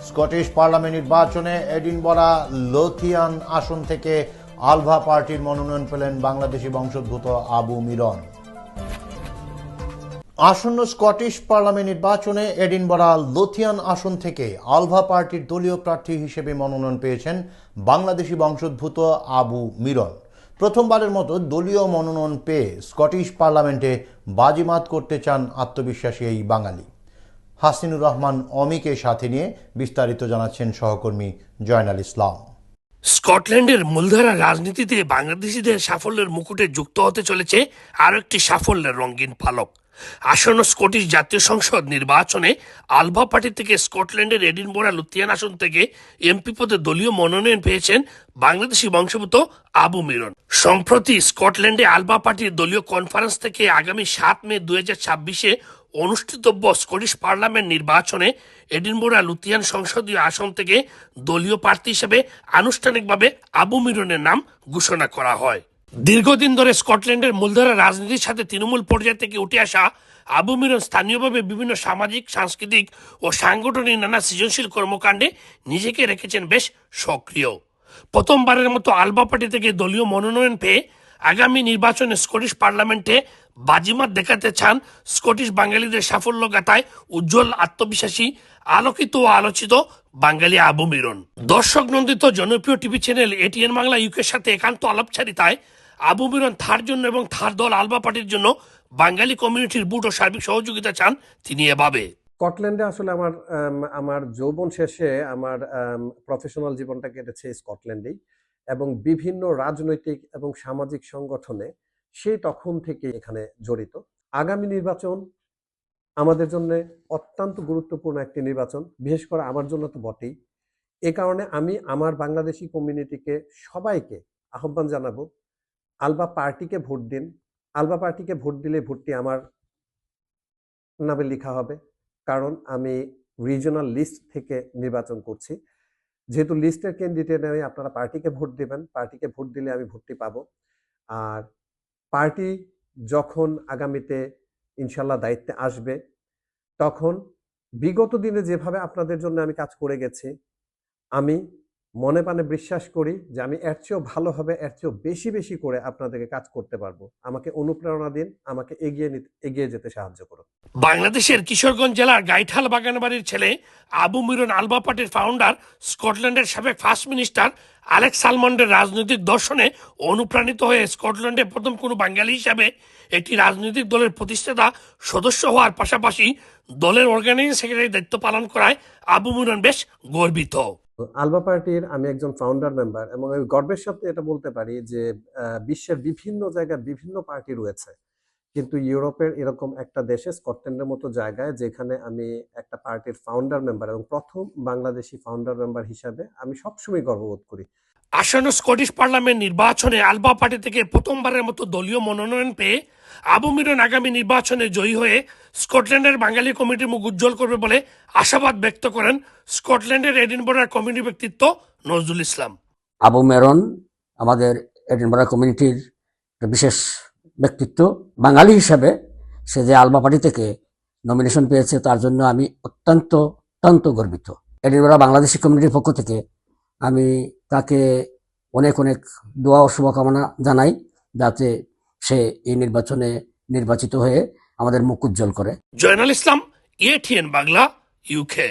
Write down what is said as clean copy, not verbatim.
Scottish parliament নির্বাচনে Edinburgh Lothian আসন থেকে আলভা পার্টির মনোনয়ন পেলেন বাংলাদেশি বংশোদ্ভূত আবু মিরন। আসন্ন স্কটিশ পার্লামেন্ট নির্বাচনে এডিনবরা লোথিয়ান আসন থেকে আলভা পার্টির দলীয় প্রার্থী হিসেবে মনোনয়ন পেয়েছেন বাংলাদেশি বংশোদ্ভূত আবু মিরন। প্রথমবারের মতো দলীয় মনোনয়ন পেয়ে স্কটিশ পার্লামেন্টে বাজিমাত করতে চান আত্মবিশ্বাসী এই বাঙালি। হাসিনুর রহমান অমিকে সাথে নিয়ে বিস্তারিত জানাচ্ছেন সহকর্মী জয়নাল ইসলাম। স্কটল্যান্ডের মূলধারা রাজনীতিতে বাংলাদেশিদের সাফল্যের মুকুটে যুক্ত হতে চলেছে আরও একটি সাফল্যের রঙিন পালক। আসন্ন স্কটিশ জাতীয় সংসদ নির্বাচনে আলভা পার্টি থেকে স্কটল্যান্ডের এডিনবরা লুথিয়ান আসন থেকে এমপি পদে দলীয় মনোনয়ন পেয়েছেন বাংলাদেশি বংশোদ্ভূত আবু মিরন। সম্প্রতি স্কটল্যান্ডে আলভা পার্টির দলীয় কনফারেন্স থেকে আগামী 7 মে 2026 অনুষ্ঠিতব্য স্কটিশ পার্লামেন্ট নির্বাচনে এডিনবরা লুথিয়ান সংসদীয় আসন থেকে দলীয় প্রার্থী হিসেবে আনুষ্ঠানিকভাবে আবু মিরনের নাম ঘোষণা করা হয়। দীর্ঘদিন ধরে স্কটল্যান্ডের মূলধারা রাজনীতির সাথে তৃণমূল পর্যায় থেকে উঠে আসা আবু মিরন স্থানীয়ভাবে বিভিন্ন সামাজিক, সাংস্কৃতিক ও সাংগঠনিক নানা সৃজনশীল কর্মকাণ্ডে নিজেকে রেখেছেন বেশ সক্রিয়। প্রথমবারের মতো আলভা পার্টি থেকে দলীয় মনোনয়ন পেয়ে আগামী নির্বাচনে স্কটিশ পার্লামেন্টে বাজিমাত দেখাতে চান স্কটিশ বাঙালিদের সাফল্য গাথায় উজ্জ্বল, আত্মবিশ্বাসী, আলোকিত ও আলোচিত বাঙালি আবু মিরন। দর্শক নন্দিত জনপ্রিয় টিভি চ্যানেল এটিএন বাংলা ইউকের সাথে একান্ত আলাপচারিতায় আবু মিরন তার জন্য এবং তার দল আলভা পার্টির জন্য বাঙালি কমিউনিটির বুট ও সার্বিক সহযোগিতা চান তিনি এভাবে। স্কটল্যান্ডে আসলে আমার যৌবন শেষে আমার প্রফেশনাল জীবনটা কেটেছে স্কটল্যান্ডেই, এবং বিভিন্ন রাজনৈতিক এবং সামাজিক সংগঠনে সেই তখন থেকে এখানে জড়িত। আগামী নির্বাচন আমাদের জন্য অত্যন্ত গুরুত্বপূর্ণ একটি নির্বাচন, বিশেষ করে আমার জন্য তো বটেই। এ কারণে আমি আমার বাংলাদেশি কমিউনিটিকে সবাইকে আহ্বান জানাবো, আলভা পার্টিকে ভোট দিন। আলভা পার্টিকে ভোট দিলে ভোটটি আমার নামে লেখা হবে, কারণ আমি রিজিওনাল লিস্ট থেকে নির্বাচন করছি। যেহেতু লিস্টের ক্যান্ডিডেট আমি, আপনারা পার্টিকে ভোট দেবেন। পার্টিকে ভোট দিলে আমি ভোটটি পাবো। আর পার্টি যখন আগামীতে ইনশাল্লাহ দায়িত্বে আসবে, তখন বিগত দিনে যেভাবে আপনাদের জন্য আমি কাজ করে গেছি, আমি মনে প্রাণে বিশ্বাস করি যে আমি এর চেয়েও ভালোভাবে, এর চেয়েও বেশি বেশি করে আপনাদেরকে কাজ করতে পারবো। আমাকে অনুপ্রেরণা দিন, আমাকে এগিয়ে যেতে সাহায্য করুন। বাংলাদেশের কিশোরগঞ্জ জেলার গাইঠাল বাগানবাড়ির ছেলে আবু মিরন আলভা পার্টির ফাউন্ডার, স্কটল্যান্ডের সাবেক ফার্স্ট মিনিস্টার অ্যালেক্স সালমন্ডের রাজনৈতিক দর্শনে অনুপ্রাণিত হয়ে স্কটল্যান্ডে প্রথম কোনো বাঙালি হিসাবে একটি রাজনৈতিক দলের প্রতিষ্ঠাতা সদস্য হওয়ার পাশাপাশি দলের অর্গানাইজিং সেক্রেটারি দায়িত্ব পালন করায় আবু মিরন বেশ গর্বিত। আলভা পার্টির আমি একজন ফাউন্ডার মেম্বার, এবং আমি গর্বের সাথে এটা বলতে পারি যে বিশ্বের বিভিন্ন জায়গায় বিভিন্ন পার্টি রয়েছে, কিন্তু ইউরোপের এরকম একটা দেশে, স্কটল্যান্ডের মতো জায়গায়, যেখানে আমি একটা পার্টির ফাউন্ডার মেম্বার এবং প্রথম বাংলাদেশি ফাউন্ডার মেম্বার হিসাবে আমি সবসময় গর্ববোধ করি। আসন্ন স্কটিশ পার্লামেন্ট নির্বাচনে আলভা পার্টি থেকে প্রথমবারের মতো দলীয় মনোনয়ন পেয়ে আবু মিরন আগামী নির্বাচনে জয়ী হয়ে স্কটল্যান্ডের বাঙালি কমিটির মুখ উজ্জ্বল করবে বলে আশাবাদ ব্যক্ত করেন স্কটল্যান্ডের এডিনবরার কমিউনিটি ব্যক্তিত্ব নজরুল ইসলাম। আবু মিরন আমাদের এডিনবরা কমিউনিটির বিশেষ ব্যক্তিত্ব। বাঙালি হিসাবে সে যে আলভা পার্টি থেকে নমিনেশন পেয়েছে, তার জন্য আমি অত্যন্ত গর্বিত। এডিনবরা বাংলাদেশি কমিউনিটির পক্ষ থেকে আমি তাকে অনেক দোয়া ও শুভকামনা জানাই, যাতে সে এই নির্বাচনে নির্বাচিত হয়ে আমাদের মুখ উজ্জ্বল করে। জয়নাল ইসলাম, এটিএন বাংলা, ইউকে।